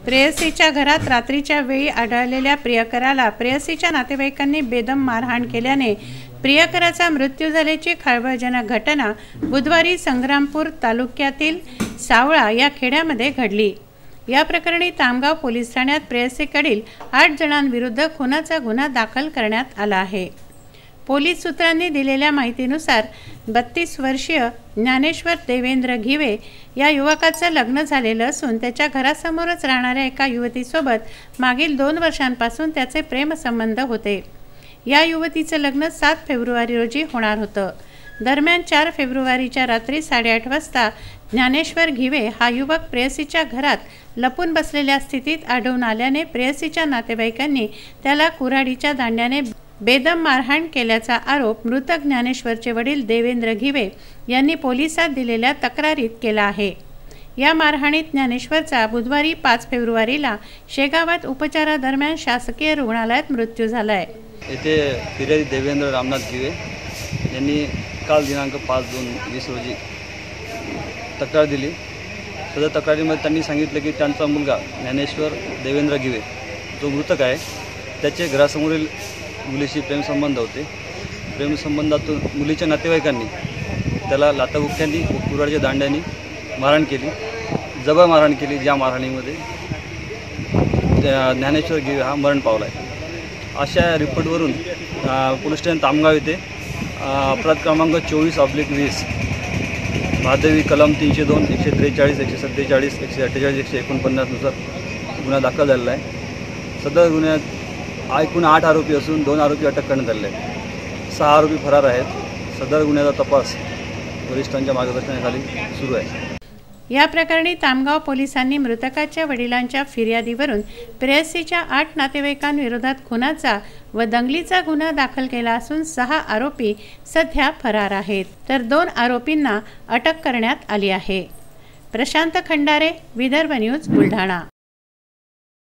प्रेयसीच्या घरात रात्रीच्या वेळी आढळलेल्या प्रियकराला प्रेयसीच्या नातेवाईकांनी बेदम मारहाण केल्याने प्रियकराचा मृत्यू झाल्याची खळबळजनक घटना बुधवारी संग्रामपूर तालुक्यातील सावळा या खेड्यामध्ये घडली। या प्रकरणी तामगाव पोलीस ठाण्यात प्रेयसीकडील 8 जणांविरुद्ध खुनाचा गुन्हा दाखल करण्यात आला आहे। पोलीस सूत्रांनी दिलेल्या माहितीनुसार 32 वर्षीय ज्ञानेश्वर देवेंद्र घिवे या युवकाचं लग्न झालेलं असून त्याच्या घरासमोरच राहणाऱ्या एका युवतीसोबत मागील 2 वर्षांपासून त्याचे प्रेमसंबंध होते। या युवतीचं लग्न 7 फेब्रुवारी रोजी होणार होतं। दरम्यान 4 फेब्रुवारीच्या रात्री 8:30 वाजता ज्ञानेश्वर घिवे हा युवक प्रेयसीच्या घरात लपून बसलेल्या स्थितीत आढळून आल्याने प्रेयसीच्या नातेवाईकांनी त्याला कुऱ्हाडीच्या दांड्याने बेदम मारहाण केल्याचा आरोप मृतक ज्ञानेश्वरचे वडील देवेंद्र घिवे यांनी पोलिसात दिलेल्या तक्रारीत केला आहे। या मारहाणीत ज्ञानेश्वरचा बुधवारी 5 फेब्रुवारीला शेगावात उपचारादरम्यान शासकीय रुग्णालयात मृत्यू झालाय। येथे फिर्यादी देवेंद्र रामनाथ घिवे यांनी काल दिनांक 5/2/20 रोजी तक्रार दिली। सदर तक्रारीमध्ये त्यांनी सांगितलं की त्यांचा मुलगा ज्ञानेश्वर देवेंद्र घिवे जो मृतक आहे त्याचे घरासमोरील मुलीशी प्रेमसंबंध होते। प्रेमसंबंधातून मुलीच्या नातेवाईकांनी त्याला लाथाबुक्क्यांनी व कुऱ्हाडीच्या दांड्यांनी मारहाण केली, जबर मारहाण केली, ज्या मारहाणीमध्ये ज्ञानेश्वर घिवे हा मरण पावला आहे। अशा रिपोर्टवरून पोलीस स्टेशन तामगाव येथे अपराध क्रमांक 24/20 भादवी कलम 302, 143, 147, 148, 149 नुसार गुन्हा दाखल झालेला आहे। सदर गुन्ह्यात एकूण 8 आरोपी असून 2 आरोपी अटक करण्यात आले आहेत। 6 आरोपी फरार आहेत। सदर गुन्ह्याचा तपास वरिष्ठांच्या मार्गदर्शनाखाली सुरू आहे। या प्रकरणी तामगाव पोलिसांनी मृतकाच्या वडिलांच्या फिर्यादीवरून प्रेयसीच्या 8 नातेवाईकांविरोधात खुनाचा व दंगलीचा गुन्हा दाखल केला असून 6 आरोपी सध्या फरार आहेत, तर 2 आरोपींना अटक करण्यात आली आहे। प्रशांत खंडारे, विदर्भ न्यूज, बुलढाणा।